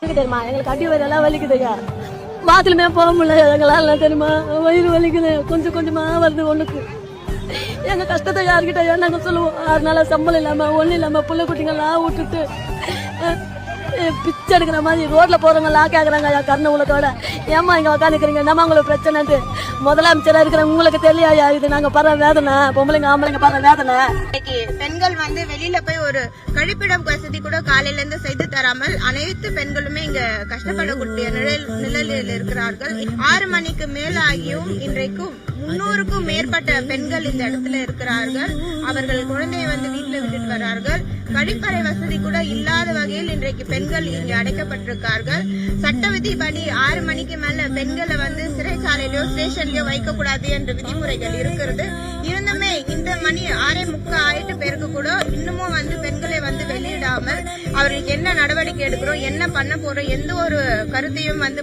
எதுக்கு தெரியுமா? எங்களுக்கு அடி வயிறு எல்லாம் வலிக்குதுங்க. பாத்ரூமே போக முடியல எங்களால தெரியுமா? வயிறு வலிக்குது, கொஞ்சம் கொஞ்சமா வருது ஒண்ணுக்கு. எங்க கஷ்டத்தை யாருக்கிட்ட நாங்க சொல்லுவோம்? 6 நாளா சம்பளம் இல்லாம ஒண்ணு இல்லாம புள்ள குட்டிங்கெல்லாம் விட்டுட்டு பிச்சை எடுக்கிற மாதிரி ரோட்ல போறவங்க எல்லாம் கேக்குறாங்க கர்ண உலகத்தோட. ஏமா இங்க உட்காந்துக்கிறீங்க? என்னமா உங்களுக்கு பிரச்சனை? முதலமைச்சரா இருக்கிற உங்களுக்கு தெரியா இது நாங்க படுற வேதனை, பொம்பளைங்க ஆம்பளைங்க படுற வேதனை. பெண்கள் வந்து வெளியில போய் ஒரு கழிப்பிடம் வசதி கூட காலையில இருந்து செய்து தராமல் அனைத்து பெண்களுமே இங்க கஷ்டப்படக்கூடிய நிலையில் இருக்கிறார்கள். 6 மணிக்கு மேல ஆகியும் இன்றைக்கும் 300க்கும் மேற்பட்ட பெண்கள் இந்த இடத்துல இருக்கிறார்கள். அவர்கள் குழந்தையை வந்து வீட்டுல விட்டுட்டு வர்றார்கள். கழிப்பறை வசதி கூட இல்லாத வகையில் இன்றைக்கு பெண்கள் இங்கு அடைக்கப்பட்டிருக்கார்கள். சட்ட விதிப்படி 6 மணிக்கு மேல பெண்களை வந்து சிறைச்சாலையிலயோ ஸ்டேஷன்லயோ வைக்க கூடாது என்ற விதிமுறைகள் இருக்கிறது. இருந்துமே இந்த மணி 6:45 ஆயிட்டு பேருக்கு கூட இன்னமும் வந்து பெண்களை வந்து வெளியிடாமல் அவர்களுக்கு என்ன நடவடிக்கை எடுக்கிறோம், என்ன பண்ண போறோம், எந்த ஒரு கருத்தையும் வந்து